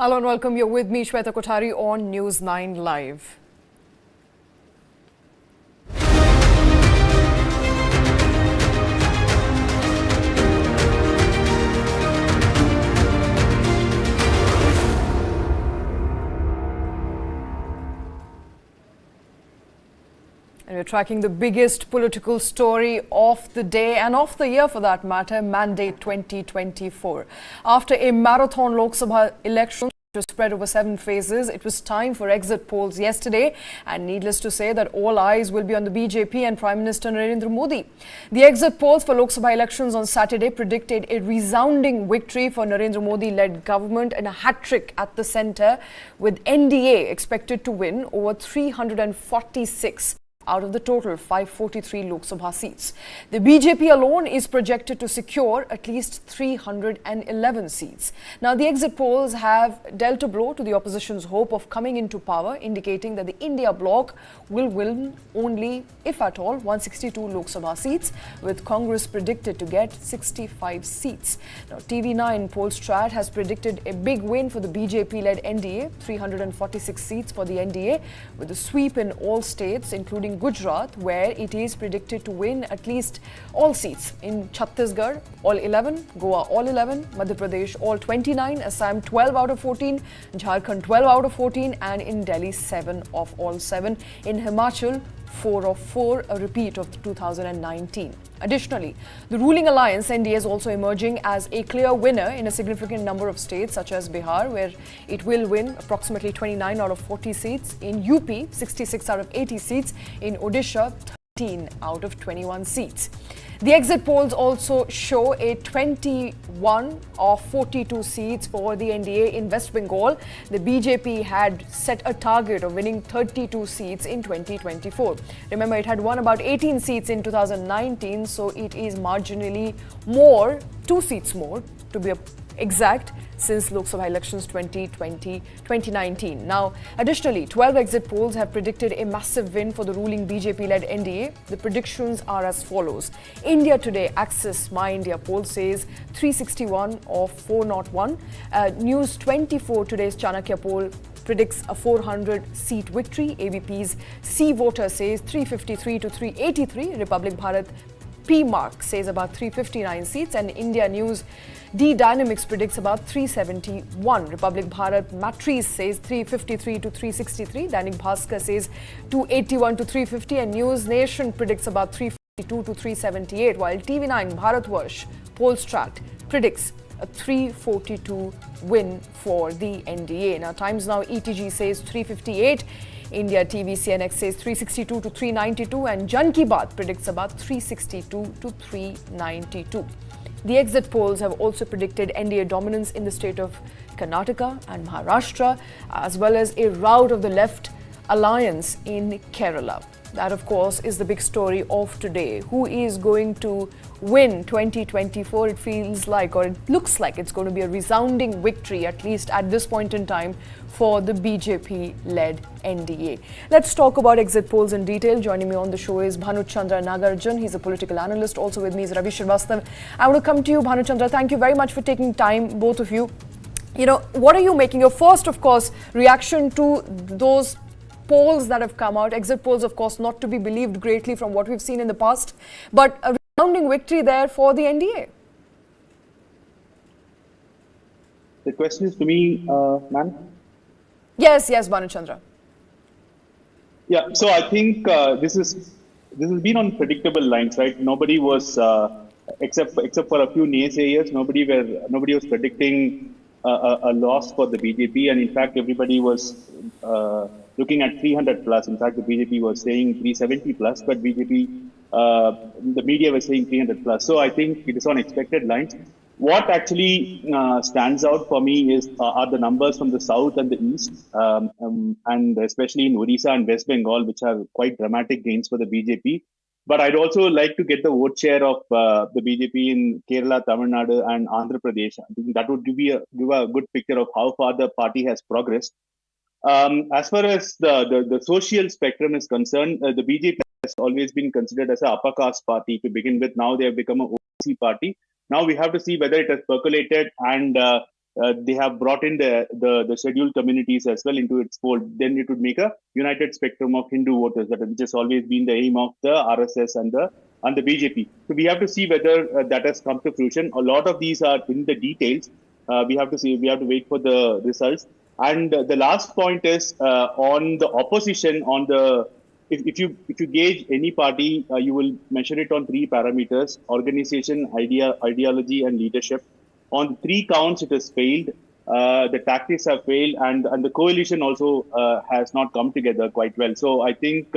Hello and welcome. You're with me, Shweta Kothari, on News 9 Live. And we're tracking the biggest political story of the day and of the year for that matter, Mandate 2024. After a marathon Lok Sabha election which was spread over 7 phases, it was time for exit polls yesterday, and needless to say that all eyes will be on the BJP and Prime Minister Narendra Modi. The exit polls for Lok Sabha elections on Saturday predicted a resounding victory for Narendra Modi-led government and a hat-trick at the centre, with NDA expected to win over 346 out of the total 543 Lok Sabha seats. The BJP alone is projected to secure at least 311 seats. Now, the exit polls have dealt a blow to the opposition's hope of coming into power, indicating that the India bloc will win only, if at all, 162 Lok Sabha seats, with Congress predicted to get 65 seats. Now, TV9 Polstrat has predicted a big win for the BJP-led NDA, 346 seats for the NDA, with a sweep in all states, including Gujarat, where it is predicted to win at least all seats. In Chhattisgarh, all 11, Goa, all 11, Madhya Pradesh, all 29, Assam, 12 out of 14, Jharkhand, 12 out of 14, and in Delhi, 7 of all 7. In Himachal, 4 of 4, a repeat of 2019. Additionally, the ruling alliance NDA is also emerging as a clear winner in a significant number of states such as Bihar, where it will win approximately 29 out of 40 seats, in UP 66 out of 80 seats, in Odisha 13 out of 21 seats. The exit polls also show a 21 of 42 seats for the NDA in West Bengal. The BJP had set a target of winning 32 seats in 2024. Remember, it had won about 18 seats in 2019, so it is marginally more, 2 seats more to be exact, since Lok Sabha elections 2019. Now, additionally, 12 exit polls have predicted a massive win for the ruling BJP-led NDA. The predictions are as follows. India Today Access My India poll says 361 of 401. News 24 today's Chanakya poll predicts a 400-seat victory. ABP's C Voter says 353 to 383. Republic Bharat P-Mark says about 359 seats, and India News D Dynamics predicts about 371. Republic Bharat Matrice says 353 to 363. Dainik Bhaskar says 281 to 350, and News Nation predicts about 342 to 378, while TV9 Bharatvarsh Polstrat predicts a 342 win for the NDA. Now, Times Now ETG says 358. India TV CNX says 362 to 392, and Jan Ki Baat predicts about 362 to 392. The exit polls have also predicted NDA dominance in the state of Karnataka and Maharashtra, as well as a rout of the left alliance in Kerala. That, of course, is the big story of today. Who is going to win 2024? It feels like, or it looks like, it's going to be a resounding victory, at least at this point in time, for the BJP-led NDA. Let's talk about exit polls in detail. Joining me on the show is Bhanuchandra Nagarjun. He's a political analyst. Also with me is Ravi Srivastava. I want to come to you, Bhanuchandra. Thank you very much for taking time, both of you. You know, what are you making your first, of course, reaction to those polls that have come out? Exit polls, of course, not to be believed greatly from what we've seen in the past, but a resounding victory there for the NDA. The question is to me, ma'am? Yes, Bhanuchandra. Yeah, so I think this has been on predictable lines, right? Nobody was, except for a few naysayers, nobody was predicting a loss for the BJP, and in fact, everybody was looking at 300 plus. In fact, the BJP was saying 370 plus, but BJP, the media was saying 300 plus. So I think it is on expected lines. What actually stands out for me are the numbers from the south and the east, and especially in Odisha and West Bengal, which have quite dramatic gains for the BJP. But I'd also like to get the vote share of the BJP in Kerala, Tamil Nadu, and Andhra Pradesh. I think that would give a good picture of how far the party has progressed. As far as the social spectrum is concerned, the BJP has always been considered as an upper caste party to begin with. Now they have become an OBC party. Now we have to see whether it has percolated and they have brought in the scheduled communities as well into its fold, then it would make a united spectrum of Hindu voters, which has always been the aim of the RSS and the BJP. So we have to see whether that has come to fruition. A lot of these are in the details. We have to see. We have to wait for the results. And the last point is on the opposition. If you gauge any party, you will measure it on three parameters: organization, ideology, and leadership. On three counts, it has failed. The tactics have failed, and the coalition also has not come together quite well. So I think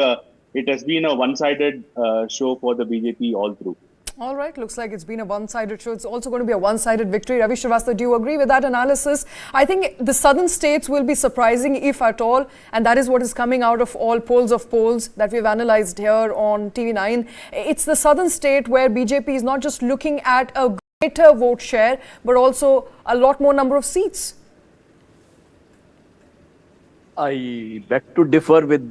it has been a one-sided show for the BJP all through. All right, looks like it's been a one-sided show. It's also going to be a one-sided victory. Ravi Srivastava, do you agree with that analysis? I think the southern states will be surprising, if at all, and that is what is coming out of all polls that we've analyzed here on TV9. It's the southern state where BJP is not just looking at a greater vote share, but also a lot more number of seats. I beg to differ with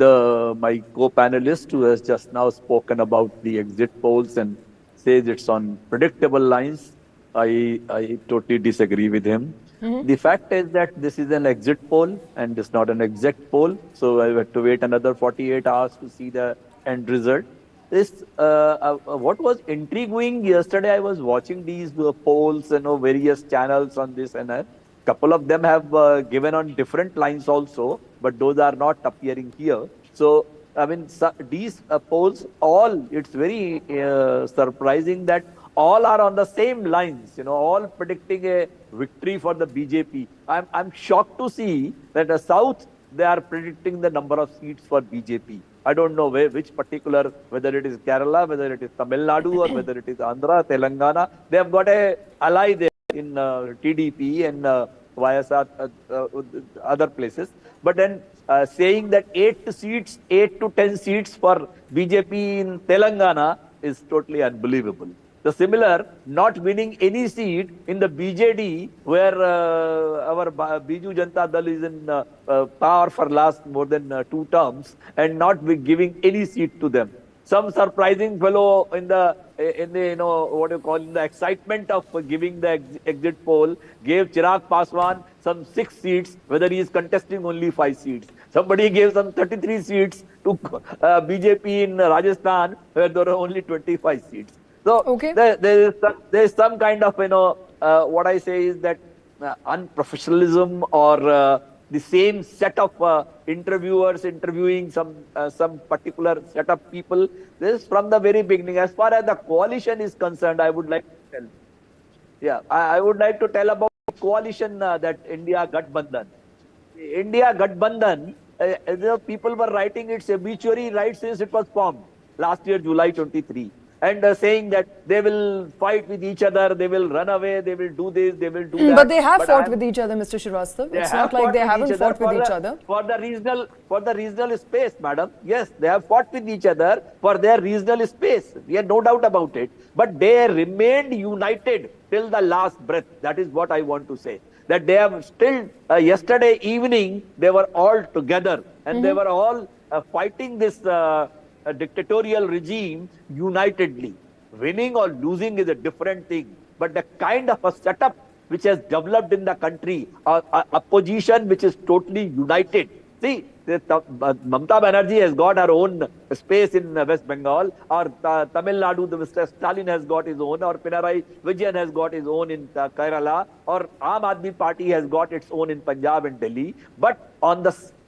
my co-panelist who has just now spoken about the exit polls and says it's on predictable lines. I totally disagree with him. The fact is that this is an exit poll and it's not an exact poll. So I have to wait another 48 hours to see the end result. What was intriguing yesterday, I was watching these polls and various channels on this, and a couple of them have given on different lines also, but those are not appearing here. So I mean, these polls, it's very surprising that all are on the same lines, all predicting a victory for the BJP. I'm shocked to see that the South, they are predicting the number of seats for BJP. I don't know which particular, whether it is Kerala, whether it is Tamil Nadu, or whether it is Andhra, Telangana. They have got a ally there in TDP and YSR, other places. But then saying that 8 to 10 seats for BJP in Telangana is totally unbelievable. The similar, not winning any seat in the BJD, where our Biju Janata Dal is in power for last more than 2 terms, and not giving any seat to them. Some surprising fellow in the in the excitement of giving the exit poll gave Chirag Paswan some 6 seats, whether he is contesting only 5 seats. Somebody gave some 33 seats to BJP in Rajasthan, where there are only 25 seats. So there is some kind of what I say is that unprofessionalism, or the same set of interviewers interviewing some particular set of people. This is from the very beginning. As far as the coalition is concerned, I would like to tell. Yeah, I would like to tell about coalition that India Gathbandhan. India Gathbandhan, people were writing its obituary right since it was formed last year, July 23. And saying that they will fight with each other, they will run away, they will do this, they will do that. But they have fought with each other, Mr. Srivastava. It's not like they haven't fought with each other. For the regional space, madam. Yes, they have fought with each other for their regional space. We have no doubt about it. But they remained united till the last breath. That is what I want to say. That they have still, yesterday evening, they were all together. And they were all fighting this a dictatorial regime unitedly. Winning or losing is a different thing. But the kind of a setup which has developed in the country, a position which is totally united. See, Mamata Banerjee has got her own space in West Bengal, or Tamil Nadu, Mr. Stalin has got his own, or Pinarayi Vijayan has got his own in Kerala, or Aam Aadmi Party has got its own in Punjab and Delhi. But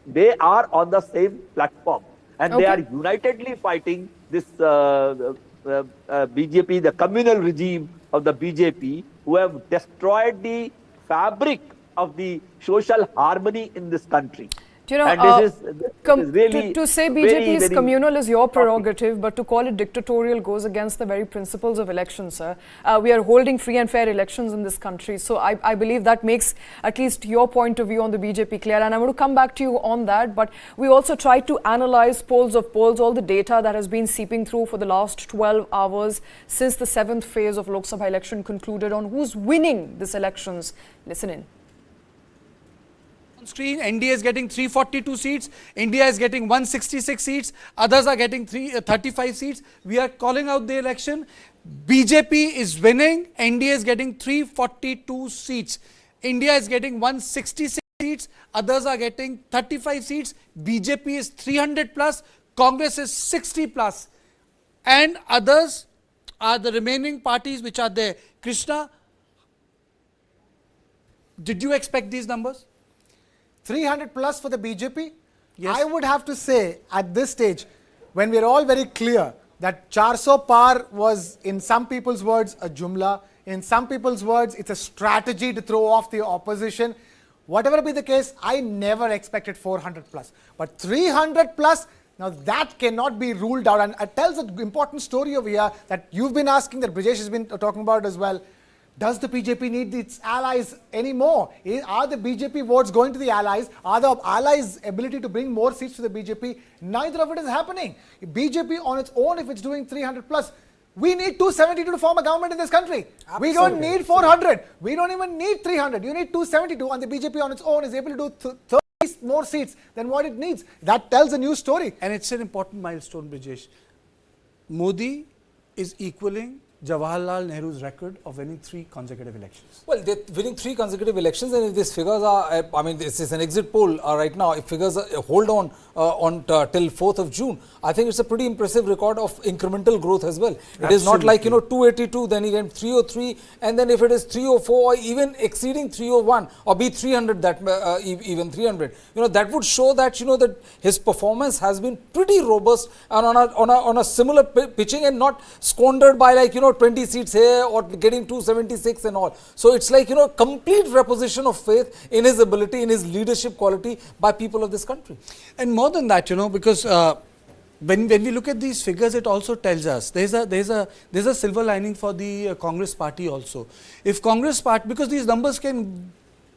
they are on the same platform. And they are unitedly fighting this BJP, the communal regime of the BJP, who have destroyed the fabric of the social harmony in this country. You know, this is really to say BJP is communal is your prerogative, but to call it dictatorial goes against the very principles of elections, sir. We are holding free and fair elections in this country. So I believe that makes at least your point of view on the BJP clear. And I want to come back to you on that. But we also tried to analyze polls, all the data that has been seeping through for the last 12 hours since the 7th phase of Lok Sabha election concluded on who's winning these elections. Listen in. Screen, NDA is getting 342 seats, India is getting 166 seats, others are getting 35 seats. We are calling out the election. BJP is winning, NDA is getting 342 seats. India is getting 166 seats, others are getting 35 seats, BJP is 300 plus, Congress is 60 plus, and others are the remaining parties which are there. Krishna, did you expect these numbers? 300 plus for the BJP? Yes. I would have to say at this stage, when we're all very clear that 400 par was, in some people's words, a jumla, in some people's words, it's a strategy to throw off the opposition. Whatever be the case, I never expected 400 plus. But 300 plus, now that cannot be ruled out. And it tells an important story over here that you've been asking, that Brijesh has been talking about as well. Does the BJP need its allies anymore? Are the BJP votes going to the allies? Are the allies' ability to bring more seats to the BJP? Neither of it is happening. BJP on its own, if it's doing 300 plus, we need 272 to form a government in this country. Absolutely. We don't need 400. We don't even need 300. You need 272, and the BJP on its own is able to do 30 more seats than what it needs. That tells a new story. And it's an important milestone, Brijesh. Modi is equaling Jawaharlal Nehru's record of winning 3 consecutive elections. Well, they're winning 3 consecutive elections, and if these figures are, I mean, this is an exit poll right now. If figures hold on till 4th of June, I think it's a pretty impressive record of incremental growth as well. Absolutely. It is not like, 282, then again 303, and then if it is 304 or even exceeding 301 or be 300, that even 300, that would show that, that his performance has been pretty robust and on a similar pitching and not squandered by 20 seats here or getting 276 and all. So it's like, complete reposition of faith in his ability, in his leadership quality by people of this country. And more than that, because when we look at these figures, it also tells us there's a silver lining for the Congress party also. If Congress party, because these numbers can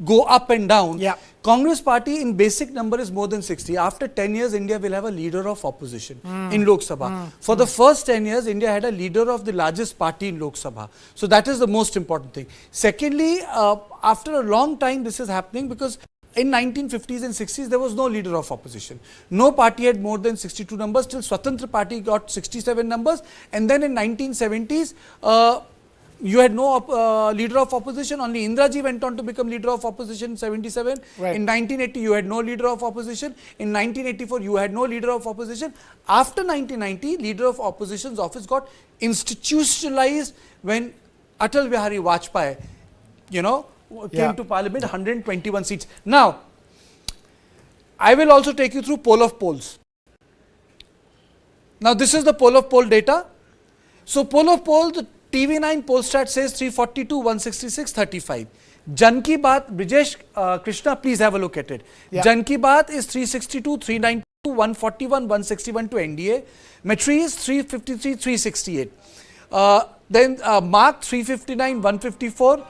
go up and down. Yeah. Congress party in basic number is more than 60. After 10 years, India will have a leader of opposition in Lok Sabha. For the first 10 years, India had a leader of the largest party in Lok Sabha. So that is the most important thing. Secondly, after a long time, this is happening because in 1950s and 60s, there was no leader of opposition. No party had more than 62 numbers till Swatantra Party got 67 numbers. And then in 1970s, you had no leader of opposition. Only Indraji went on to become leader of opposition in 77. Right. In 1980, you had no leader of opposition. In 1984, you had no leader of opposition. After 1990, leader of opposition's office got institutionalized when Atal Bihari Vajpayee, came to parliament, 121 seats. Now, I will also take you through poll of polls. Now, this is the poll of poll data. So, poll of polls, the TV9 Polstat says 342, 166, 35. Jan Ki Baat, Brijesh, Krishna, please have a look at it. Yeah. Jan Ki Baat is 362, 392, 141, 161 to NDA. Metri is 353, 368. Then Mark 359, 154.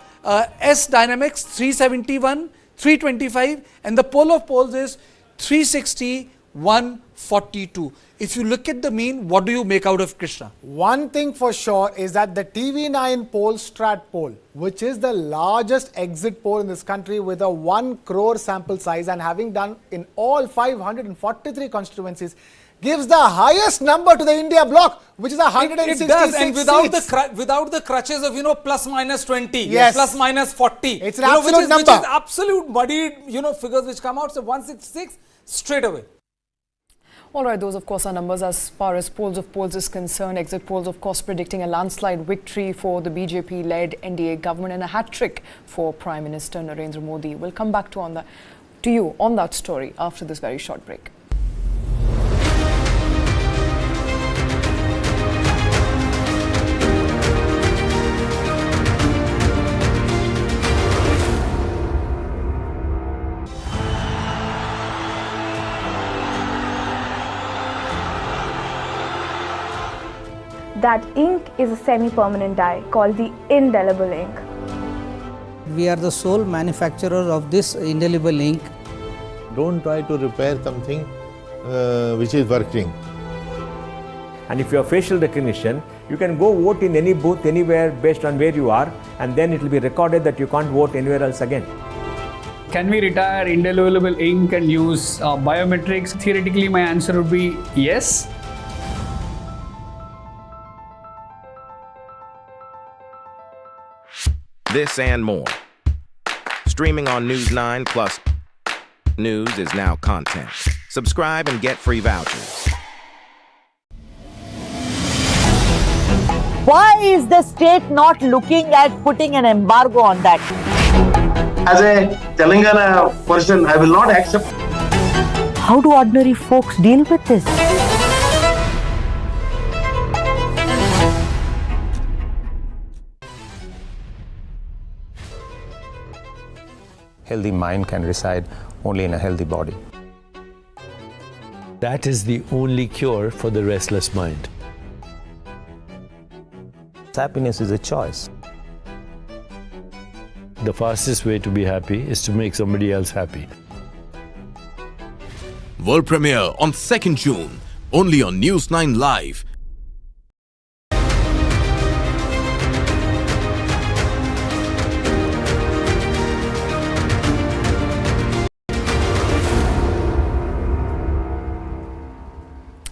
S Dynamics 371, 325. And the poll of polls is 360, 142. If you look at the mean, what do you make out of, Krishna? One thing for sure is that the TV9 Polstat poll, which is the largest exit poll in this country with a 1 crore sample size and having done in all 543 constituencies, gives the highest number to the India bloc, which is 166 It does, and seats. without the crutches of plus minus 20, Yes. plus minus 40. It's an absolute number. Which is absolute muddied, figures which come out. So 166 straight away. All right, those of course are numbers as far as polls of polls is concerned. Exit polls of course predicting a landslide victory for the BJP-led NDA government and a hat-trick for Prime Minister Narendra Modi. We'll come back to you on that story after this very short break. That ink is a semi-permanent dye called the indelible ink. We are the sole manufacturer of this indelible ink. Don't try to repair something which is working. And if you have facial recognition, you can go vote in any booth anywhere based on where you are, and then it will be recorded that you can't vote anywhere else again. Can we retire indelible ink and use biometrics? Theoretically, my answer would be yes. This and more. Streaming on News9 plus news is now content. Subscribe and get free vouchers. Why is the state not looking at putting an embargo on that? As a Telangana person, I will not accept. How do ordinary folks deal with this? Healthy mind can reside only in a healthy body. That is the only cure for the restless mind. Happiness is a choice. The fastest way to be happy is to make somebody else happy. World premiere on 2nd June, only on News9 Live.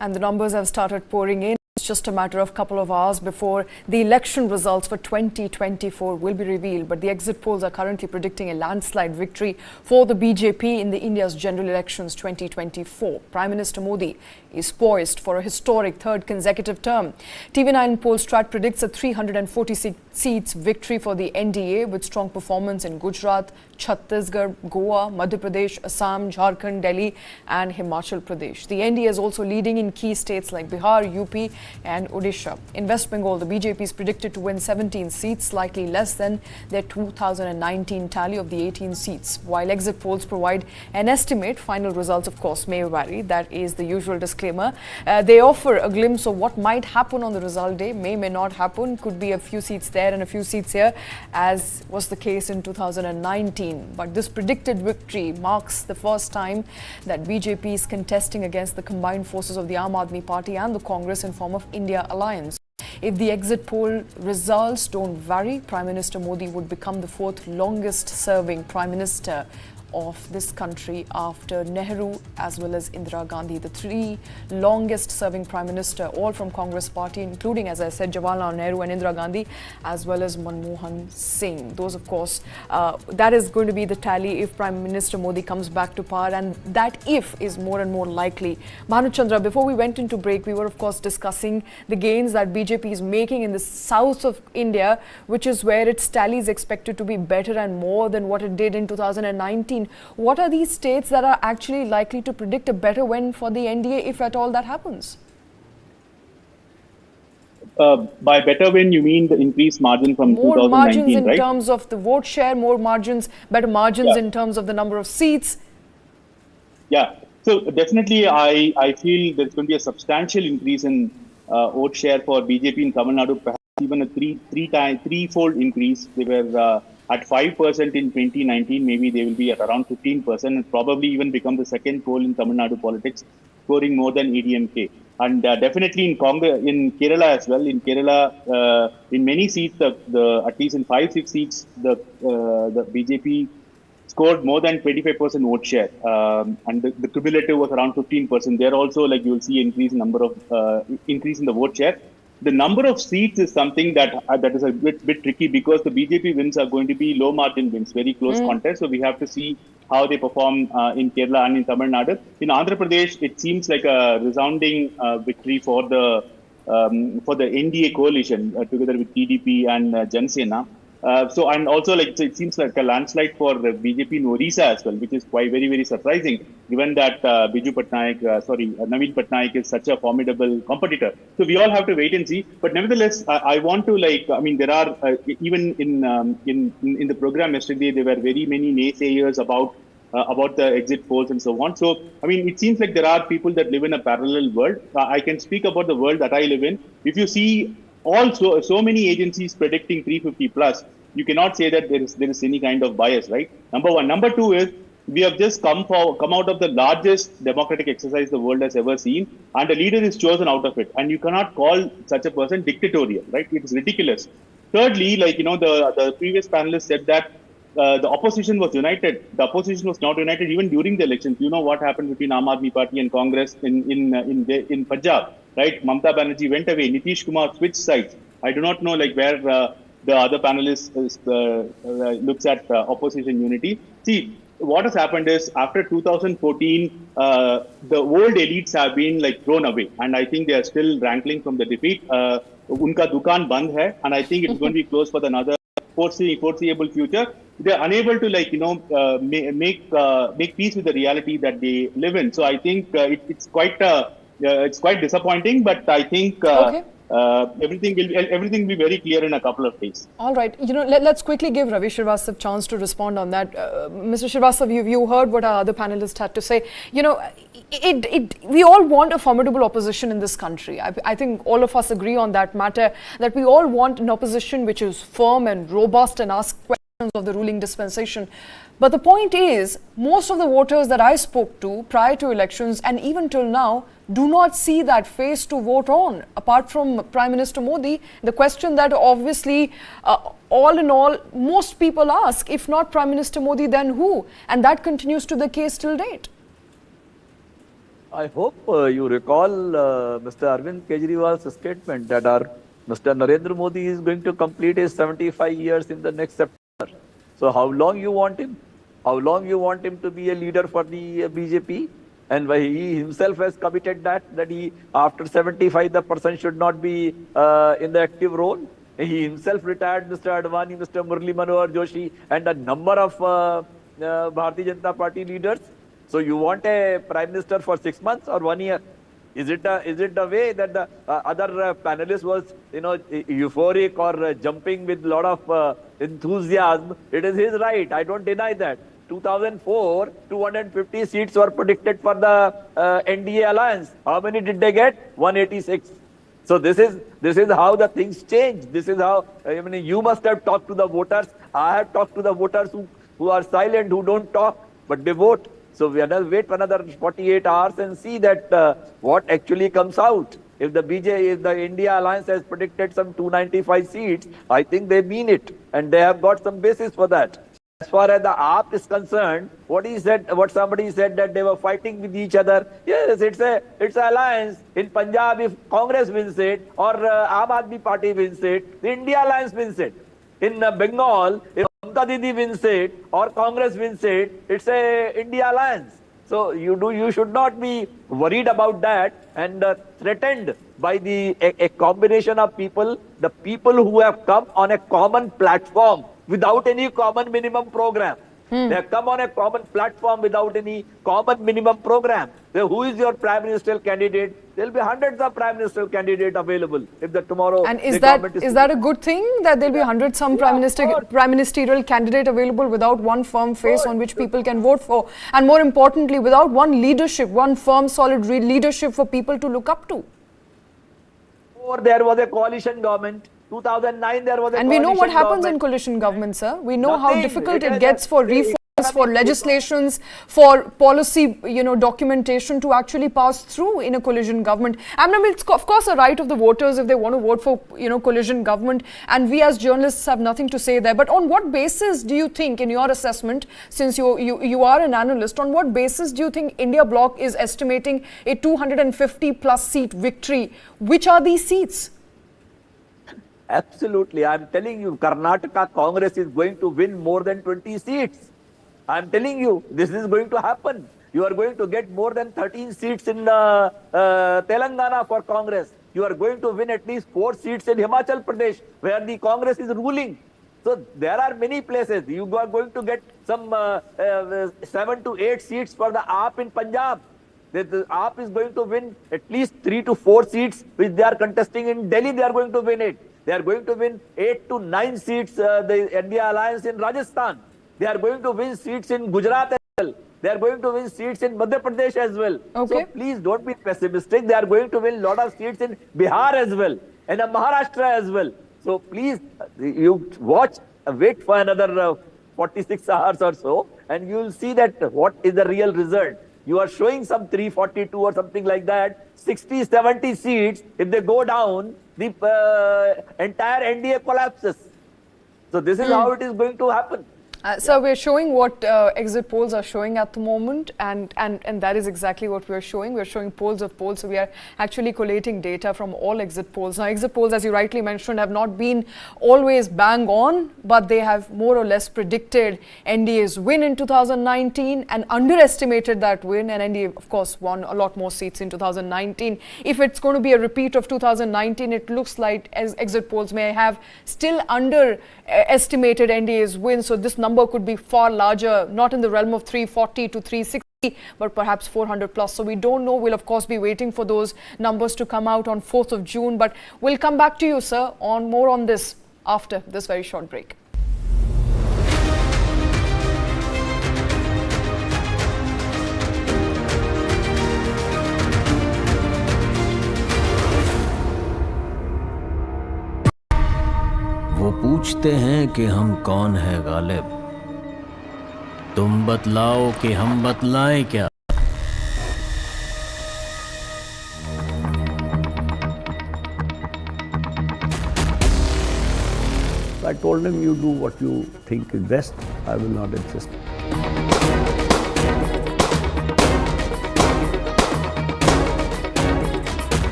And the numbers have started pouring in. It's just a matter of a couple of hours before the election results for 2024 will be revealed. But the exit polls are currently predicting a landslide victory for the BJP in the India's general elections 2024. Prime Minister Modi is poised for a historic third consecutive term. TV9 poll strat predicts a 346 seats victory for the NDA with strong performance in Gujarat, Chhattisgarh, Goa, Madhya Pradesh, Assam, Jharkhand, Delhi and Himachal Pradesh. The NDA is also leading in key states like Bihar, UP and Odisha. In West Bengal, the BJP is predicted to win 17 seats, slightly less than their 2019 tally of the 18 seats. While exit polls provide an estimate, final results of course may vary. That is the usual disclaimer. They offer a glimpse of what might happen on the result day, may not happen, could be a few seats there and a few seats here, as was the case in 2019. But this predicted victory marks the first time that BJP is contesting against the combined forces of the Aam Aadmi Party and the Congress in form of India Alliance. If the exit poll results don't vary, Prime Minister Modi would become the fourth longest serving Prime Minister of this country after Nehru as well as Indira Gandhi, the three longest serving Prime Minister, all from Congress party, including, as I said, Jawaharlal Nehru and Indira Gandhi, as well as Manmohan Singh. Those, of course, that is going to be the tally if Prime Minister Modi comes back to power, and that if is more and more likely. Bhanu Chandra, before we went into break, we were, of course, discussing the gains that BJP is making in the south of India, which is where its tally is expected to be better and more than what it did in 2019. What are these states that are actually likely to predict a better win for the NDA, if at all that happens? By better win, you mean the increased margin from more 2019, margins in right? terms of the vote share, more margins, better margins in terms of the number of seats. Yeah, so definitely I feel there's going to be a substantial increase in vote share for BJP in Tamil Nadu, perhaps even a threefold increase. They were at 5% in 2019, maybe they will be at around 15% and probably even become the second poll in Tamil Nadu politics, scoring more than ADMK. And definitely in Kerala as well. In Kerala, in many seats, at least in 5-6 seats, the BJP scored more than 25% vote share, and the cumulative was around 15%. There also, like you will see, increase in the vote share. The number of seats is something that is a bit tricky because the BJP wins are going to be low margin wins, very close contest. So we have to see how they perform in Kerala and in Tamil Nadu. In Andhra Pradesh, it seems like a resounding victory for the NDA coalition together with TDP and Jan Sena. And also it seems like a landslide for BJP in Orissa as well, which is quite very surprising, given that Naveen Patnaik is such a formidable competitor. So we all have to wait and see. But nevertheless, I want to there are even in the program yesterday there were very many naysayers about the exit polls and so on. So it seems like there are people that live in a parallel world. I can speak about the world that I live in. If you see also so many agencies predicting 350 plus, you cannot say that there is any kind of bias, right? Number one. Number two is we have just come out of the largest democratic exercise the world has ever seen, and a leader is chosen out of it, and you cannot call such a person dictatorial, right? It is ridiculous. Thirdly, the previous panelist said that the opposition was united. The opposition was not united even during the elections. You know what happened between Aam Aadmi Party and Congress in Punjab, right? Mamata Banerjee went away. Nitish Kumar switched sides. I do not know where the other panelist looks at opposition unity. See, what has happened is after 2014, the old elites have been like thrown away, and I think they are still rankling from the defeat. Unka dukan band hai, and I think it's going to be closed for another foreseeable future. They are unable to make peace with the reality that they live in. So I think it's quite disappointing. But I think everything will be very clear in a couple of days. All right. Let's quickly give Ravi Srivastava a chance to respond on that. Mr. Srivastava, you heard what our other panelists had to say. We all want a formidable opposition in this country. I think all of us agree on that matter, that we all want an opposition which is firm and robust and asks questions of the ruling dispensation. But the point is, most of the voters that I spoke to prior to elections and even till now do not see that face to vote on. Apart from Prime Minister Modi, the question that obviously all in all most people ask, if not Prime Minister Modi, then who? And that continues to the case till date. I hope you recall Mr. Arvind Kejriwal's statement that Mr. Narendra Modi is going to complete his 75 years in the next September. So how long you want him? How long you want him to be a leader for the BJP? And he himself has committed that he, after 75, the person should not be in the active role. He himself retired Mr. Advani, Mr. Murli Manohar Joshi, and a number of Bharatiya Janata Party leaders. So you want a Prime Minister for 6 months or 1 year? Is it the way that the other panelist was, euphoric or jumping with a lot of enthusiasm? It is his right. I don't deny that. 2004, 250 seats were predicted for the NDA alliance. How many did they get? 186. So this is how the things change. This is how, you must have talked to the voters. I have talked to the voters who are silent, who don't talk, but they vote. So we will wait for another 48 hours and see that what actually comes out. If the India Alliance has predicted some 295 seats, I think they mean it, and they have got some basis for that. As far as the AAP is concerned, what somebody said that they were fighting with each other. Yes, it's an alliance. In Punjab, if Congress wins it or Aam Aadmi Party wins it, the India Alliance wins it. In Bengal, if Mamata Didi wins it or Congress wins it, it's a India Alliance. So you should not be worried about that and threatened by a combination of people, the people who have come on a common platform without any common minimum program. They have come on a common platform without any common minimum program. So who is your Prime Ministerial candidate? There will be hundreds of Prime Ministerial candidates available if tomorrow. And is that a good thing, that there will be hundreds some Prime Ministerial candidate available without one firm face on which people can vote for, and more importantly, without one leadership, one firm, solid leadership for people to look up to? Or there was a coalition government. 2009 there was a and we know what happens in coalition government, sir. We know how difficult it gets for reforms, for legislations, for policy, documentation to actually pass through in a coalition government. I mean, it's of course a right of the voters if they want to vote for, coalition government, and we as journalists have nothing to say there. But on what basis do you think, in your assessment, since you are an analyst, on what basis do you think India Bloc is estimating a 250 plus seat victory? Which are these seats? Absolutely. I am telling you, Karnataka Congress is going to win more than 20 seats. I am telling you, this is going to happen. You are going to get more than 13 seats in Telangana for Congress. You are going to win at least 4 seats in Himachal Pradesh, where the Congress is ruling. So there are many places. You are going to get some 7 to 8 seats for the AAP in Punjab. The AAP is going to win at least 3 to 4 seats, which they are contesting in Delhi. They are going to win it. They are going to win 8 to 9 seats, the India Alliance in Rajasthan. They are going to win seats in Gujarat as well. They are going to win seats in Madhya Pradesh as well. Okay. So please don't be pessimistic. They are going to win a lot of seats in Bihar as well and in Maharashtra as well. So please, you wait for another 46 hours or so, and you will see that what is the real result. You are showing some 342 or something like that, 60, 70 seats. If they go down, the entire NDA collapses. So this is how it is going to happen. So we're showing what exit polls are showing at the moment, and that is exactly what we're showing. We're showing polls of polls, so we are actually collating data from all exit polls. Now, exit polls, as you rightly mentioned, have not been always bang on, but they have more or less predicted NDA's win in 2019 and underestimated that win, and NDA, of course, won a lot more seats in 2019. If it's going to be a repeat of 2019, it looks like as exit polls may have still underestimated NDA's win, so this number could be far larger, not in the realm of 340 to 360, but perhaps 400 plus. So we don't know. We'll of course be waiting for those numbers to come out on 4th of June. But we'll come back to you, sir, on more on this after this very short break. वो पूछते हैं कि हम कौन है गालिब, तुम बतलाओ कि हम बतलाएं क्या। I told him, you do what you think is best. I will not insist.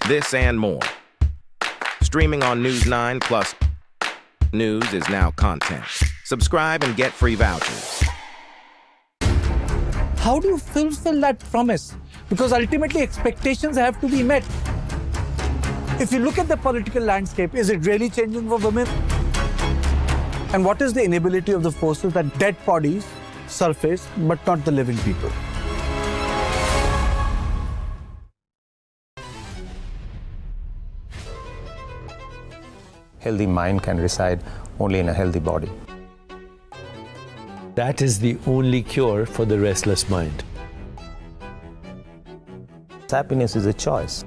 This and more. Streaming on News9 Plus. News is now content. Subscribe and get free vouchers. How do you fulfill that promise? Because ultimately expectations have to be met. If you look at the political landscape, is it really changing for women? And what is the inability of the forces that dead bodies surface, but not the living people? Healthy mind can reside only in a healthy body. That is the only cure for the restless mind. Happiness is a choice.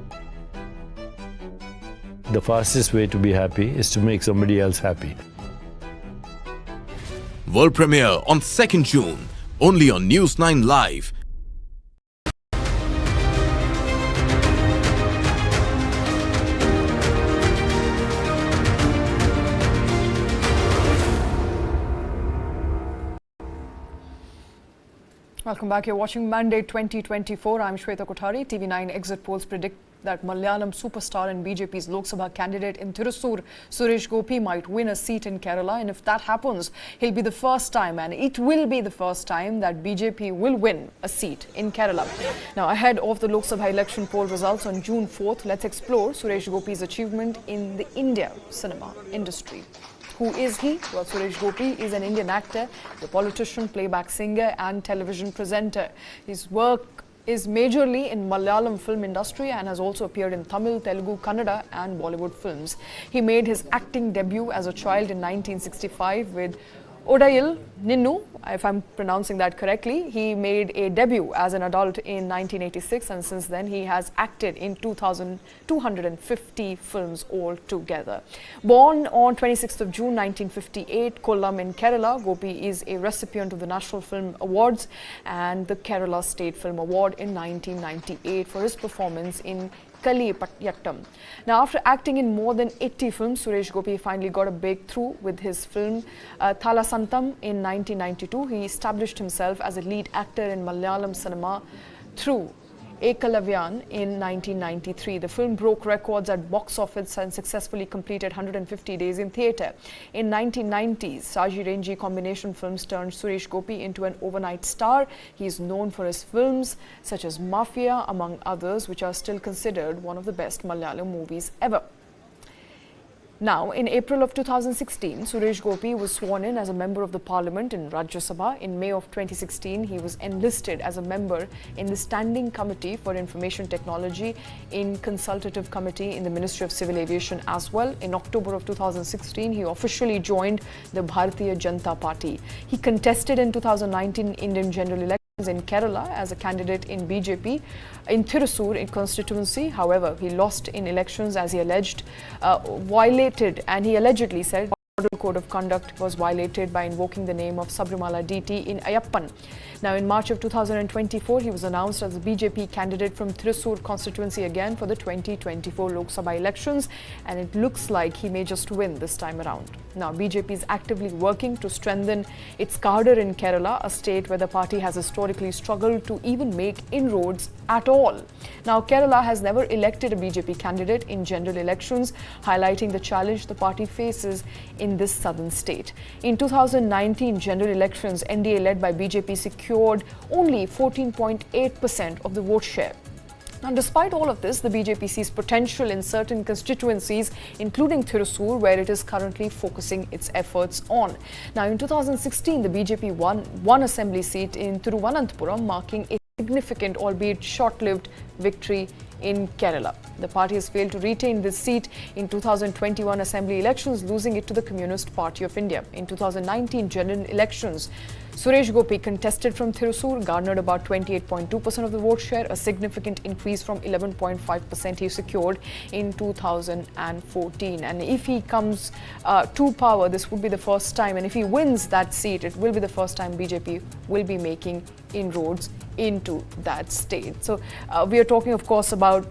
The fastest way to be happy is to make somebody else happy. World premiere on 2nd June, only on News9 Live. Welcome back. You're watching Mandate 2024. I'm Shweta Kothari. TV9 exit polls predict that Malayalam superstar and BJP's Lok Sabha candidate in Thrissur, Suresh Gopi, might win a seat in Kerala. And if that happens, he'll be the first time, and it will be the first time, that BJP will win a seat in Kerala. Now, ahead of the Lok Sabha election poll results on June 4th, let's explore Suresh Gopi's achievement in the India cinema industry. Who is he? Well, Suresh Gopi is an Indian actor, a politician, playback singer and television presenter. His work is majorly in Malayalam film industry and has also appeared in Tamil, Telugu, Kannada and Bollywood films. He made his acting debut as a child in 1965 with Odayil Ninnu, if I'm pronouncing that correctly. He made a debut as an adult in 1986, and since then he has acted in 250 films altogether. Born on 26th of June 1958, Kollam in Kerala, Gopi is a recipient of the National Film Awards and the Kerala State Film Award in 1998 for his performance in Kalipattam. Now, after acting in more than 80 films, Suresh Gopi finally got a breakthrough with his film Thalasantam in 1992. He established himself as a lead actor in Malayalam cinema through Ekalavyan in 1993. The film broke records at box office and successfully completed 150 days in theatre. In 1990s, Saji Renji combination films turned Suresh Gopi into an overnight star. He is known for his films such as Mafia, among others, which are still considered one of the best Malayalam movies ever. Now, in April of 2016, Suresh Gopi was sworn in as a member of the parliament in Rajya Sabha. In May of 2016, he was enlisted as a member in the Standing Committee for Information Technology in Consultative Committee in the Ministry of Civil Aviation as well. In October of 2016, he officially joined the Bharatiya Janata Party. He contested in 2019 Indian general elections in Kerala as a candidate in BJP in Thrissur in constituency. However, he lost in elections as he allegedly said Model Code of Conduct was violated by invoking the name of Sabrimala DT in Ayappan. Now, in March of 2024, he was announced as a BJP candidate from Thrissur constituency again for the 2024 Lok Sabha elections, and it looks like he may just win this time around. Now, BJP is actively working to strengthen its cadre in Kerala, a state where the party has historically struggled to even make inroads at all. Now, Kerala has never elected a BJP candidate in general elections, highlighting the challenge the party faces in this southern state. In 2019 general elections, NDA led by BJP secured only 14.8% of the vote share. Now, despite all of this, the BJP sees potential in certain constituencies, including Thrissur, where it is currently focusing its efforts on. Now, in 2016, the BJP won one assembly seat in Thiruvananthapuram, marking a significant, albeit short-lived, victory in Kerala. The party has failed to retain this seat in 2021 assembly elections, losing it to the Communist Party of India. In 2019 general elections, Suresh Gopi contested from Thrissur, garnered about 28.2% of the vote share, a significant increase from 11.5% he secured in 2014. And if he comes to power, this would be the first time, and if he wins that seat, it will be the first time BJP will be making inroads into that state. So we are talking, of course, about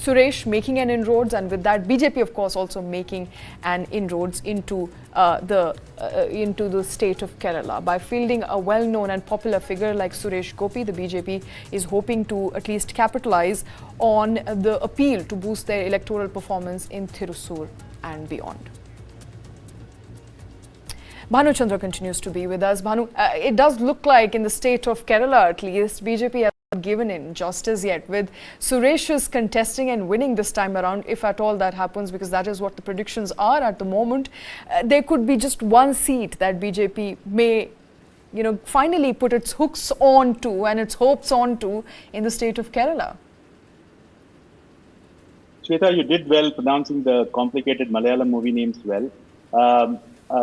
Suresh making an inroads, and with that BJP, of course, also making an inroads into the state of Kerala. By fielding a well-known and popular figure like Suresh Gopi, the BJP is hoping to at least capitalize on the appeal to boost their electoral performance in Thrissur and beyond. Bhanu Chandra continues to be with us. Bhanu, it does look like in the state of Kerala, at least, BJP has not given in just as yet, with Suresh's contesting and winning this time around, if at all that happens, because that is what the predictions are at the moment. There could be just one seat that BJP may, finally put its hooks on to and its hopes on to in the state of Kerala. Shweta, you did well pronouncing the complicated Malayalam movie names well.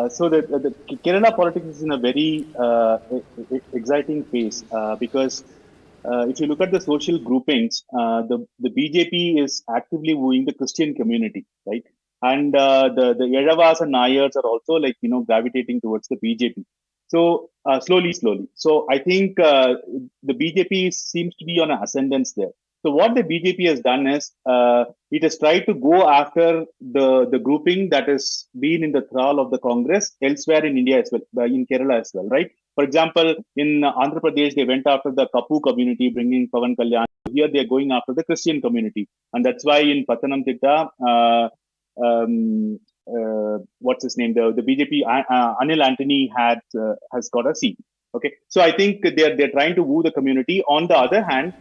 So the Kerala politics is in a very exciting phase because if you look at the social groupings, the BJP is actively wooing the Christian community, right? And the Yadavas and Nayars are also gravitating towards the BJP. So slowly. So I think the BJP seems to be on an ascendance there. So what the BJP has done is it has tried to go after the grouping that has been in the thrall of the Congress elsewhere in India as well, in Kerala as well, right? For example, in Andhra Pradesh, they went after the Kapu community, bringing Pavan Kalyan. Here they are going after the Christian community. And that's why in Pathanamthitta, what's his name? The BJP, Anil Antony has got a seat. Okay, so I think they're trying to woo the community. On the other hand,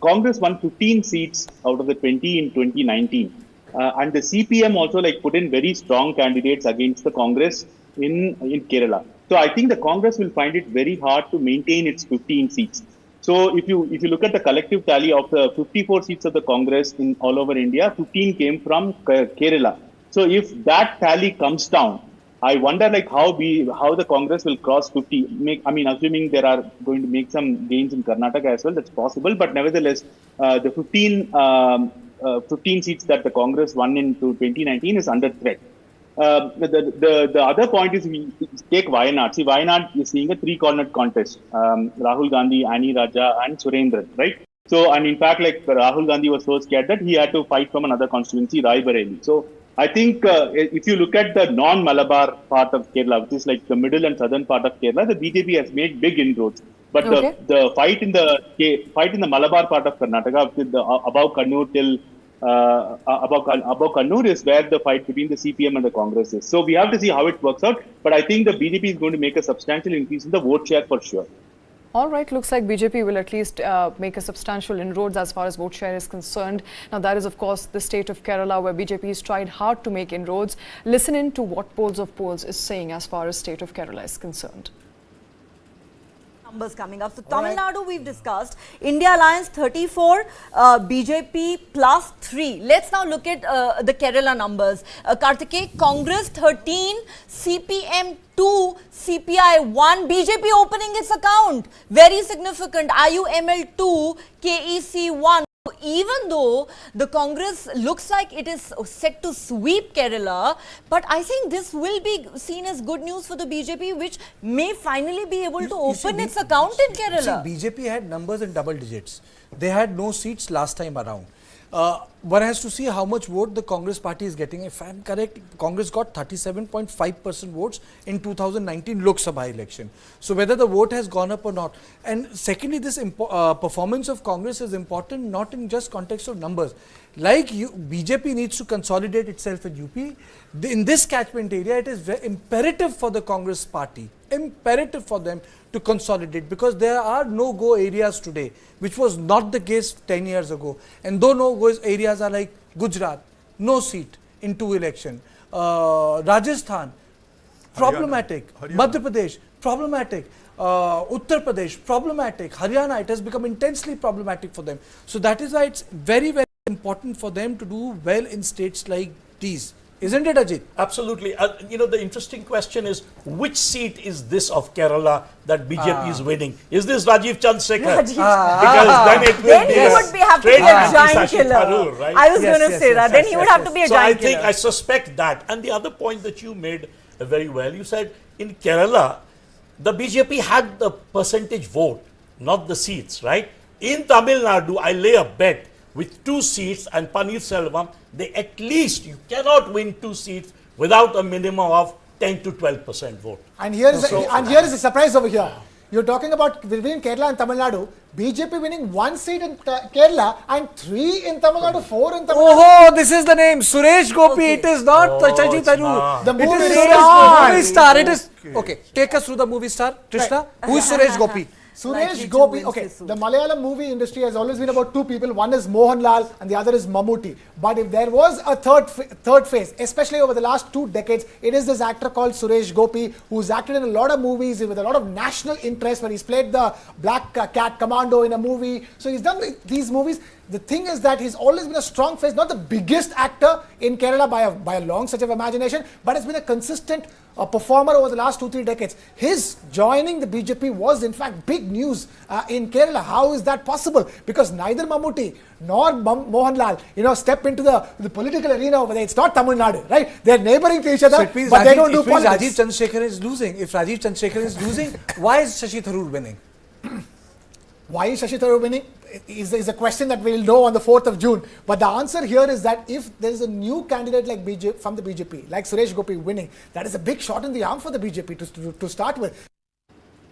Congress won 15 seats out of the 20 in 2019, and the CPM also put in very strong candidates against the Congress in Kerala. So I think the Congress will find it very hard to maintain its 15 seats. So if you look at the collective tally of the 54 seats of the Congress in all over India, 15 came from Kerala. So if that tally comes down, I wonder how the Congress will cross 50. Assuming there are going to make some gains in Karnataka as well, that's possible. But nevertheless, the 15 seats that the Congress won in 2019 is under threat. The other point is we take Wayanad. See, Wayanad is seeing a three-cornered contest. Rahul Gandhi, Annie Raja, and Surendran, right? So, and in fact, Rahul Gandhi was so scared that he had to fight from another constituency, Rai Bareli. So, I think if you look at the non-Malabar part of Kerala, which is the middle and southern part of Kerala, the BJP has made big inroads. But the fight in the Malabar part of Karnataka, with above Kannur till above Kannur, is where the fight between the CPM and the Congress is. So we have to see how it works out. But I think the BJP is going to make a substantial increase in the vote share for sure. All right, looks like BJP will at least make a substantial inroads as far as vote share is concerned. Now, that is, of course, the state of Kerala, where BJP has tried hard to make inroads. Listen in to what Polls of Polls is saying as far as state of Kerala is concerned. Numbers coming up. So, Tamil Nadu we've discussed. India Alliance 34, BJP plus 3. Let's now look at the Kerala numbers. Karthikeya, Congress 13, CPM 2, CPI 1, BJP opening its account. Very significant. IUML 2, KEC 1. Even though the Congress looks like it is set to sweep Kerala, but I think this will be seen as good news for the BJP, which may finally be able to open its account in Kerala. See, BJP had numbers in double digits. They had no seats last time around. One has to see how much vote the Congress party is getting. If I am correct, Congress got 37.5% votes in 2019 Lok Sabha election. So whether the vote has gone up or not. And secondly, this performance of Congress is important not in just context of numbers. Like BJP needs to consolidate itself in UP. In this catchment area, it is very imperative for the Congress party, imperative for them to consolidate, because there are no-go areas today, which was not the case 10 years ago. And though no-go areas are like Gujarat, no seat in 2 elections, Rajasthan, problematic, Madhya Pradesh, problematic, Uttar Pradesh, problematic, Haryana, it has become intensely problematic for them. So that is why it's very, very important for them to do well in states like these. Isn't it, Ajit? Absolutely. You know, the interesting question is, which seat is this of Kerala that BJP is winning? Is this Rajiv Chandrasekhar? Because then it will be he would have to be a giant killer. Tharoor, right? I was going to say that. Then he would have to be a giant killer. So I suspect that. And the other point that you made very well, you said in Kerala, the BJP had the percentage vote, not the seats, right? In Tamil Nadu, I lay a bet with 2 seats and Paneerselvam, they at least, you cannot win 2 seats without a minimum of 10 to 12% vote. And here is a surprise over here. You're talking about between Kerala and Tamil Nadu, BJP winning 1 seat in Kerala and 3 in Tamil Nadu, 4 in Tamil Nadu. Oh, this is the name, Suresh Gopi. Okay. It is not Shashi Tharoor. The movie star. It is, okay, take us through the movie star, Krishna. Right. Who is Suresh Gopi? Suresh Gopi, okay, the Malayalam movie industry has always been about 2 people. One is Mohanlal and the other is Mammootty. But if there was a third phase, especially over the last 2 decades, it is this actor called Suresh Gopi, who's acted in a lot of movies with a lot of national interest, where he's played the Black Cat Commando in a movie. So he's done these movies. The thing is that he's always been a strong face, not the biggest actor in Kerala by a long stretch of imagination, but has been a consistent performer over the last 2-3 decades. His joining the BJP was in fact big news in Kerala. How is that possible? Because neither Mammootty nor Mohanlal, step into the political arena over there. It's not Tamil Nadu, right? They're neighboring to each other, but they don't do politics. If Rajiv Chandrasekhar is losing, why is Shashi Tharoor winning? Why is Shashi Tharoor winning? Is a question that we'll know on the 4th of June. But the answer here is that if there is a new candidate like from the BJP, like Suresh Gopi winning, that is a big shot in the arm for the BJP to start with.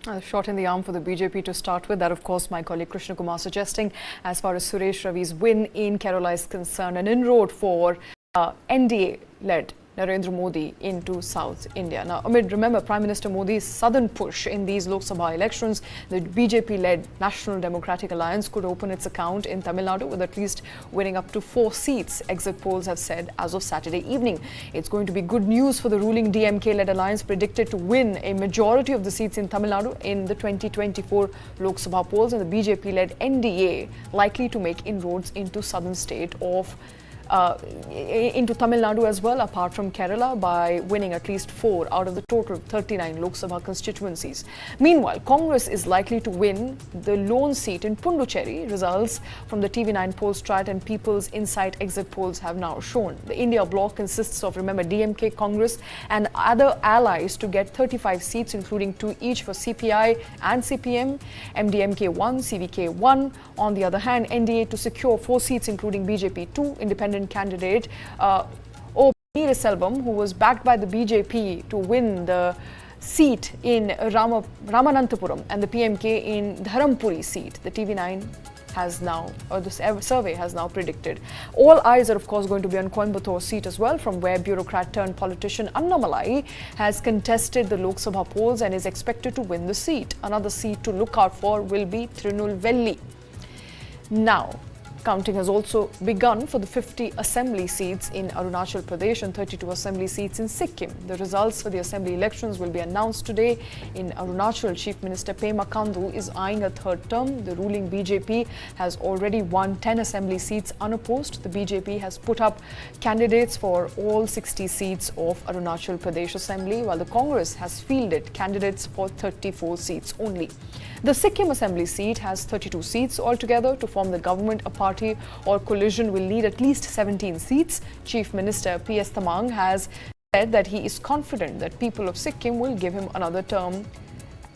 A shot in the arm for the BJP to start with. That, of course, my colleague Krishna Kumar suggesting, as far as Suresh Ravi's win in Kerala is concerned, an inroad for NDA-LED Narendra Modi into South India. Now, amid, remember, Prime Minister Modi's southern push in these Lok Sabha elections, the BJP-led National Democratic Alliance could open its account in Tamil Nadu with at least winning up to 4 seats, exit polls have said as of Saturday evening. It's going to be good news for the ruling DMK-led alliance, predicted to win a majority of the seats in Tamil Nadu in the 2024 Lok Sabha polls, and the BJP-led NDA likely to make inroads into southern state of into Tamil Nadu as well, apart from Kerala, by winning at least 4 out of the total 39 Lok Sabha constituencies. Meanwhile, Congress is likely to win the lone seat in Pondicherry. Results from the TV9 poll strat and People's Insight exit polls have now shown. The India bloc consists of, remember, DMK, Congress and other allies to get 35 seats, including 2 each for CPI and CPM, MDMK 1, CVK 1. On the other hand, NDA to secure 4 seats, including BJP 2, independent candidate O. Paneerselvam, who was backed by the BJP to win the seat in Ramananthapuram and the PMK in Dharampuri seat. The TV9 has now, or the survey has now predicted. All eyes are, of course, going to be on Coimbatore seat as well, from where bureaucrat turned politician Annamalai has contested the Lok Sabha polls and is expected to win the seat. Another seat to look out for will be Tirunelveli. Now, counting has also begun for the 50 assembly seats in Arunachal Pradesh and 32 assembly seats in Sikkim. The results for the assembly elections will be announced today. In Arunachal, Chief Minister Pema Khandu is eyeing a 3rd term. The ruling BJP has already won 10 assembly seats unopposed. The BJP has put up candidates for all 60 seats of Arunachal Pradesh Assembly, while the Congress has fielded candidates for 34 seats only. The Sikkim assembly seat has 32 seats altogether to form the government, apart party or coalition will need at least 17 seats. Chief Minister PS Thamang has said that he is confident that people of Sikkim will give him another term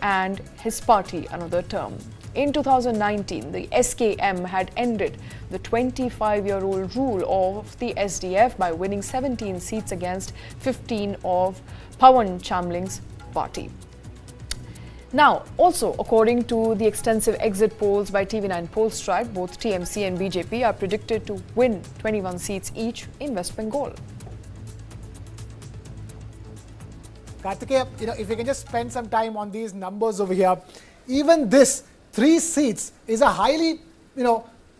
and his party another term. In 2019, the SKM had ended the 25-year-old rule of the SDF by winning 17 seats against 15 of Pawan Chamling's party. Now, also according to the extensive exit polls by TV9 Pollstrat, both TMC and BJP are predicted to win 21 seats each in West Bengal. Kartikeya, if we can just spend some time on these numbers over here, even this 3 seats is a highly,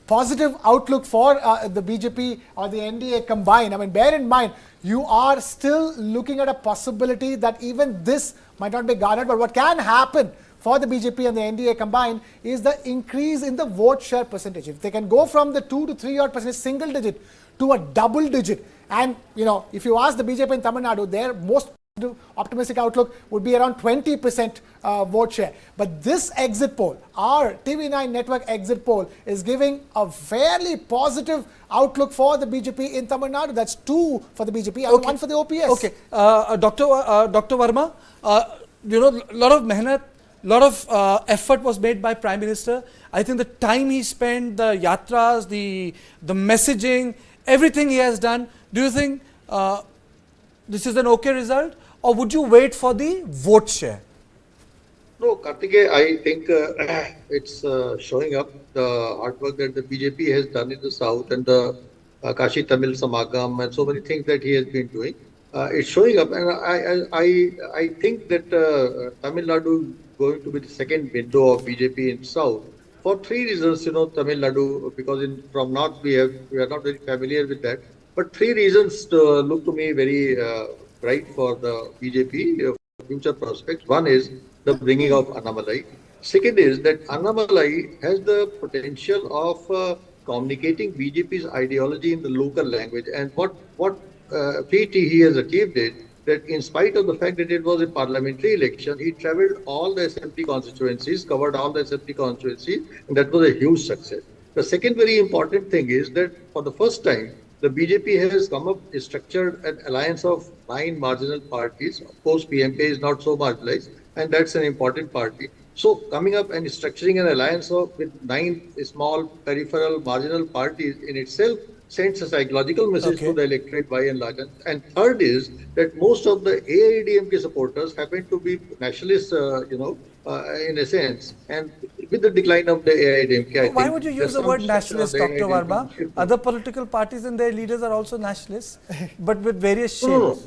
positive outlook for the BJP or the NDA combined. I mean, bear in mind, you are still looking at a possibility that even this might not be garnered, but what can happen for the BJP and the NDA combined is the increase in the vote share percentage. If they can go from the 2 to 3 odd percent single digit to a double digit, and if you ask the BJP in Tamil Nadu, their most optimistic outlook would be around 20% vote share. But this exit poll, our TV9 network exit poll, is giving a fairly positive outlook for the BJP in Tamil Nadu. That's 2 for the BJP and 1 for the OPS. Okay, Dr. Verma, lot of mehnat, lot of effort was made by Prime Minister. I think the time he spent, the yatras, the messaging, everything he has done. Do you think this is an okay result, or would you wait for the vote share? No, Kartikeya, I think it's showing up the hard work that the BJP has done in the south and the Kashi Tamil Samagam and so many things that he has been doing. It's showing up, and I think that Tamil Nadu is going to be the second window of BJP in south for 3 reasons. Tamil Nadu, because from north we are not very familiar with that. But 3 reasons look to me very bright for the BJP future prospects. One is the bringing of Annamalai. Second is that Annamalai has the potential of communicating BJP's ideology in the local language. And what feat he has achieved is that in spite of the fact that it was a parliamentary election, he travelled all the assembly constituencies, covered all the assembly constituencies, and that was a huge success. The second very important thing is that for the first time, the BJP has come up, structured an alliance of 9 marginal parties. Of course, PMK is not so marginalized, and that's an important party. So, coming up and structuring an alliance with 9 small, peripheral, marginal parties in itself sends a psychological message to the electorate by and large. And third is that most of the AIDMK supporters happen to be nationalists, in a sense. And with the decline of the AIDMK, why would you use the word nationalist, Dr. Verma? Other political parties and their leaders are also nationalists, but with various shades.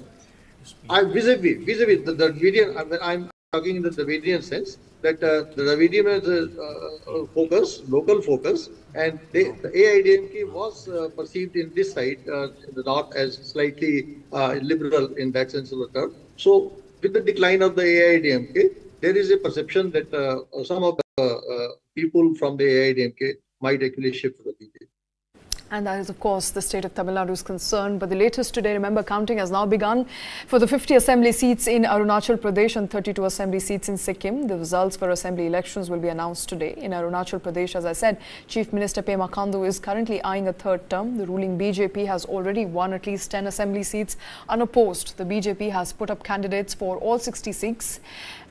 Vis-a-vis the Dravidian, I'm talking in the Dravidian sense, that the Dravidian is a focus, local focus, and the AIDMK was perceived in this side, in the north, as slightly liberal in that sense of the term. So, with the decline of the AIDMK, there is a perception that some of the people from the AIDMK might actually shift to the BJP. And that is, of course, the state of Tamil Nadu's concern. But the latest today, remember, counting has now begun for the 50 assembly seats in Arunachal Pradesh and 32 assembly seats in Sikkim. The results for assembly elections will be announced today. In Arunachal Pradesh, as I said, Chief Minister Pema Khandu is currently eyeing a 3rd term. The ruling BJP has already won at least 10 assembly seats unopposed. The BJP has put up candidates for all 66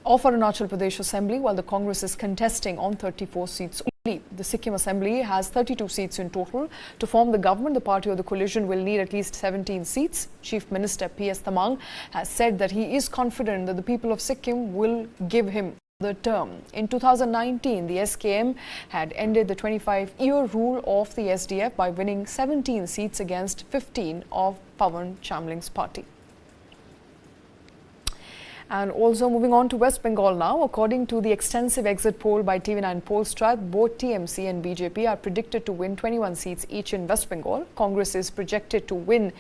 of Arunachal Pradesh Assembly, while the Congress is contesting on 34 seats only. The Sikkim Assembly has 32 seats in total. To form the government, the party or the coalition will need at least 17 seats. Chief Minister PS Thamang has said that he is confident that the people of Sikkim will give him the term. In 2019, the SKM had ended the 25-year rule of the SDF by winning 17 seats against 15 of Pawan Chamling's party. And also moving on to West Bengal now, according to the extensive exit poll by TV9 Pollstrat, both TMC and BJP are predicted to win 21 seats each in West Bengal. Congress is projected to win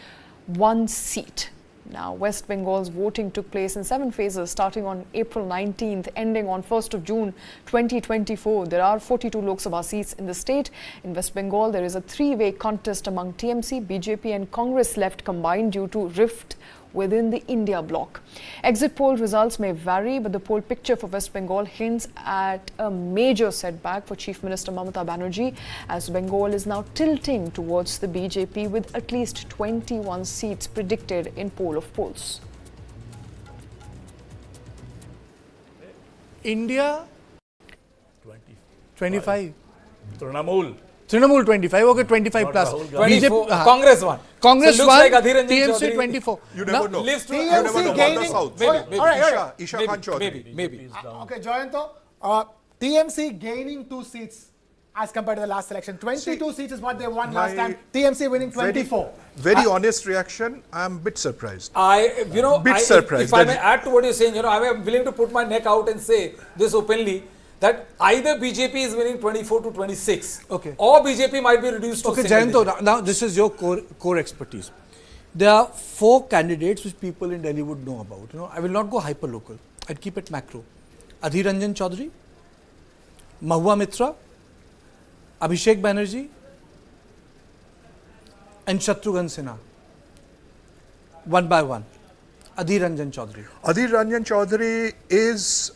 1 seat. Now, West Bengal's voting took place in 7 phases, starting on April 19th, ending on 1st of June 2024. There are 42 Lok Sabha seats in the state. In West Bengal, there is a 3-way contest among TMC, BJP and Congress left combined due to rift within the India bloc. Exit poll results may vary, but the poll picture for West Bengal hints at a major setback for Chief Minister Mamata Banerjee, as Bengal is now tilting towards the BJP with at least 21 seats predicted in poll of polls. India 25. Trinamool. Trinamool 25, okay, 25 plus. BJP, Congress won. Congress so won, like TMC TMC 24. You never know. TMC gaining. Maybe. Isha Khan Chaudhary. Maybe. Okay, Jayanto, TMC gaining 2 seats as compared to the last election. 22 seats is what they won last time. TMC winning 24. Very honest reaction. I am a bit surprised. If I may add to what you're saying, I am willing to put my neck out and say this openly, that either BJP is winning 24 to 26, okay, or BJP might be reduced to okay, Jayanto, now this is your core expertise. There are 4 candidates which people in Delhi would know about. I will not go hyper local. I'd keep it macro. Adhir Ranjan Chaudhary, Mahua Mitra, Abhishek Banerjee, and Shatrughan Sinha. One by one. Adhir Ranjan Chaudhary. Adhir Ranjan Chaudhary is,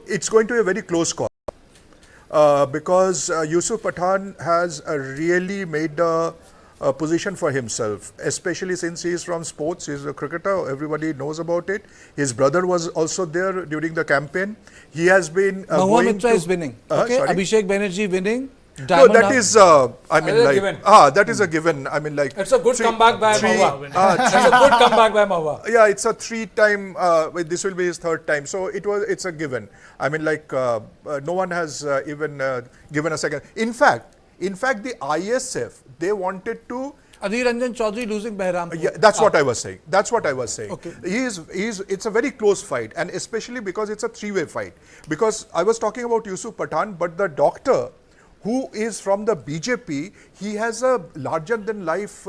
it's going to be a very close call because Yusuf Pathan has really made a position for himself, especially since he is from sports. He is a cricketer. Everybody knows about it. His brother was also there during the campaign. He has been Mahua Mitra is winning. Okay, Abhishek Banerjee winning. No, that is, that is a given. I mean, like, it's a good comeback by Mahua. It's a good comeback by Mahua. Yeah, it's a 3-time. This will be his 3rd time, so it's a given. I mean, like, no one has even given a second. In fact, the ISF, they wanted to. Adhir Ranjan Chaudhary losing Behram. Yeah, that's what I was saying. That's what I was saying. Okay. It's a very close fight, and especially because it's a 3-way fight. Because I was talking about Yusuf Pathan, but the doctor who is from the BJP, he has a larger than life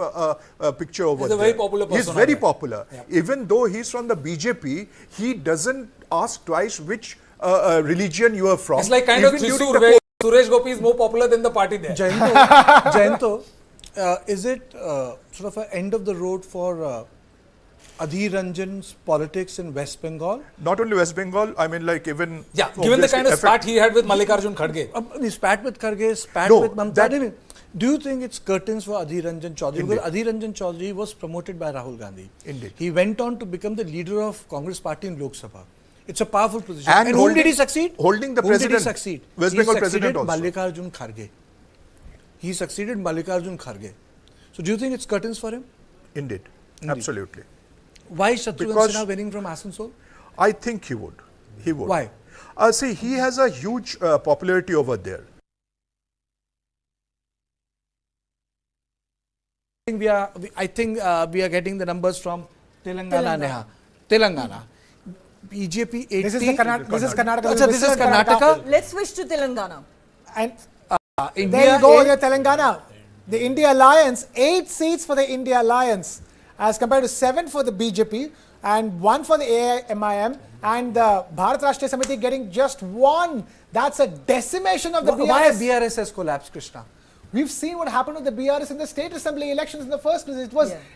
picture over there. He's a very popular person. He's very popular. Yeah. Even though he's from the BJP, he doesn't ask twice which religion you are from. It's like kind of Thrissur, where Suresh Gopi is more popular than the party there. Jayanto, is it sort of an end of the road for Adhir Ranjan's politics in West Bengal? Not only West Bengal, I mean, like, even... Yeah, given the kind of spat he had with Mallikarjun Kharge. He spat with Kharge, spat with Mamata. Do you think it's curtains for Adhir Ranjan Chaudhary? Indeed. Because Adhir Ranjan Chaudhary was promoted by Rahul Gandhi. Indeed. He went on to become the leader of Congress party in Lok Sabha. It's a powerful position. And whom did he succeed? Holding the president. Whom did he succeed? West Bengal president also. Mallikarjun Kharge. He succeeded Mallikarjun Kharge. So do you think it's curtains for him? Indeed. Absolutely. Why is Shatrughan Sinha winning from Asansol? I think he would. He would. Why? See, he has a huge popularity over there. I think we are getting the numbers from Telangana. Neha. Telangana. BJP 80. This is Karnataka. This is Karnataka. Let's switch to Telangana. And India, there you go, Telangana. The India Alliance, 8 seats for the India Alliance, as compared to 7 for the BJP and 1 for the AIMIM, and the Bharat Rashtriya Samiti getting just 1. That's a decimation of the BRS. Why BRS has collapsed, Krishna? We've seen what happened with the BRS in the state assembly elections in the first place.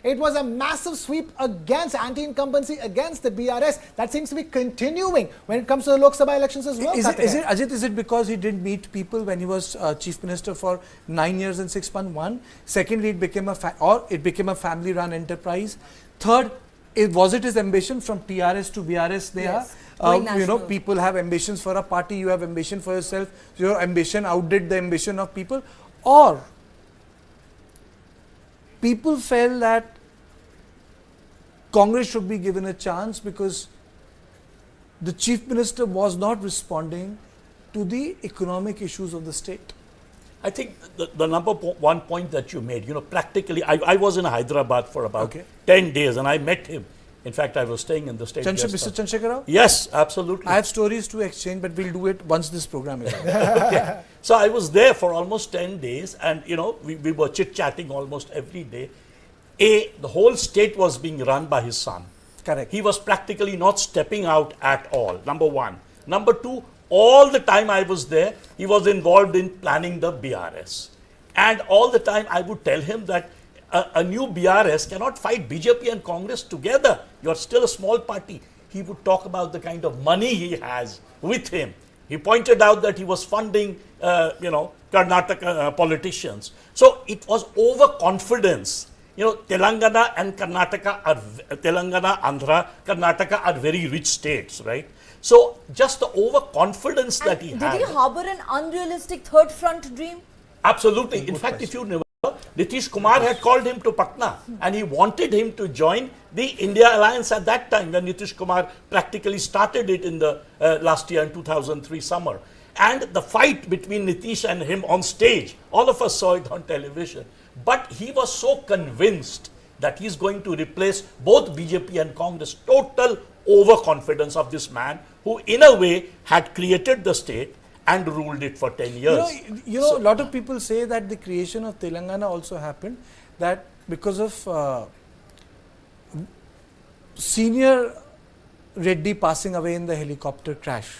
It was a massive sweep against anti-incumbency against the BRS. That seems to be continuing when it comes to the Lok Sabha elections as well. Is it because he didn't meet people when he was chief minister for 9 years and 6 months? One. Secondly, it became a family-run enterprise. Third, was it his ambition from TRS to BRS? Yes. People have ambitions for a party. You have ambition for yourself. Your ambition outdid the ambition of people. Or people felt that Congress should be given a chance because the chief minister was not responding to the economic issues of the state. I think the number one point that you made, practically, I was in Hyderabad for about 10 days and I met him. In fact, I was staying in the state. Mr. Chandrasekhar Rao? Yes, absolutely. I have stories to exchange, but we'll do it once this program is over. Okay. So I was there for almost 10 days and, we were chit-chatting almost every day. The whole state was being run by his son. Correct. He was practically not stepping out at all, number one. Number two, all the time I was there, he was involved in planning the BRS. And all the time I would tell him that a new BRS cannot fight BJP and Congress together. You're still a small party. He would talk about the kind of money he has with him. He pointed out that he was funding, Karnataka politicians. So it was overconfidence. Telangana and Karnataka Telangana, Andhra, Karnataka are very rich states, right? So just the overconfidence that he had. Did he harbor an unrealistic third front dream? Absolutely. In fact, if you remember, Nitish Kumar had called him to Patna and he wanted him to join the India Alliance at that time when Nitish Kumar practically started it in the last year in 2003 summer. And the fight between Nitish and him on stage, all of us saw it on television. But he was so convinced that he's going to replace both BJP and Congress. Total overconfidence of this man who in a way had created the state and ruled it for 10 years. A lot of people say that the creation of Telangana also happened that because of senior Reddy passing away in the helicopter crash.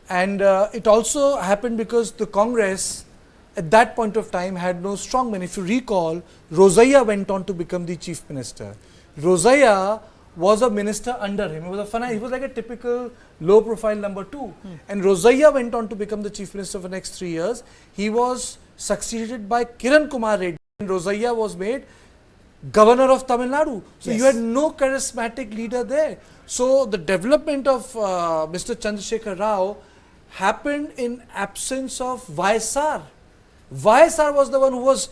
And it also happened because the Congress at that point of time had no strongman. If you recall, Rosaiah went on to become the chief minister. Rosaiah was a minister under him. He was like a typical low profile number 2. And Rosaiah went on to become the chief minister for the next 3 years. He was succeeded by Kiran Kumar Reddy and Rosaiah was made governor of Tamil Nadu. So you had no charismatic leader there. So the development of Mr. Chandrasekhar Rao happened in absence of YSR. YSR was the one who was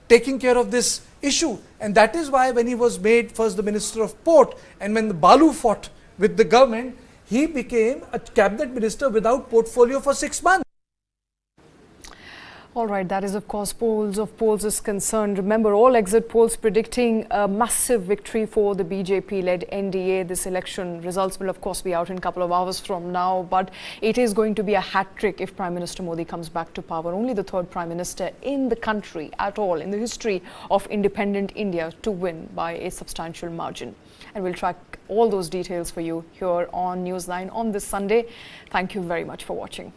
taking care of this issue, and that is why when he was made first the Minister of Port and when the Balu fought with the government, he became a cabinet minister without portfolio for 6 months. All right, that is of course polls is concerned. Remember, all exit polls predicting a massive victory for the BJP-led NDA. This election results will of course be out in a couple of hours from now, but it is going to be a hat trick if Prime Minister Modi comes back to power. Only the third Prime Minister in the country at all in the history of independent India to win by a substantial margin. And we'll track all those details for you here on News9 on this Sunday. Thank you very much for watching.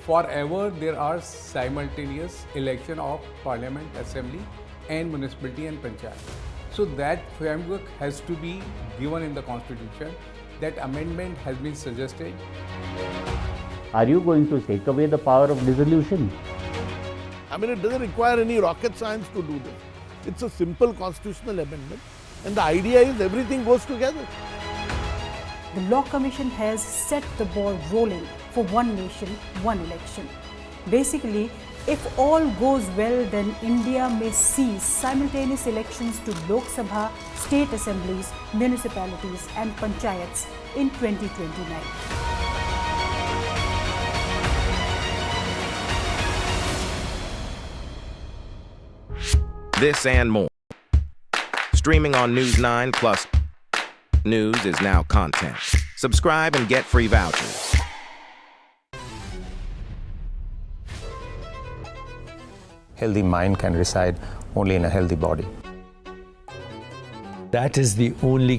Forever, there are simultaneous election of Parliament, Assembly and Municipality and Panchayat. So that framework has to be given in the Constitution. That amendment has been suggested. Are you going to take away the power of dissolution? I mean, it doesn't require any rocket science to do this. It's a simple constitutional amendment, and the idea is everything goes together. The Law Commission has set the ball rolling for one nation, one election. Basically, if all goes well, then India may see simultaneous elections to Lok Sabha, state assemblies, municipalities and panchayats in 2029. This and more. Streaming on News9 Plus. News is now content. Subscribe and get free vouchers. Healthy mind can reside only in a healthy body. That is the only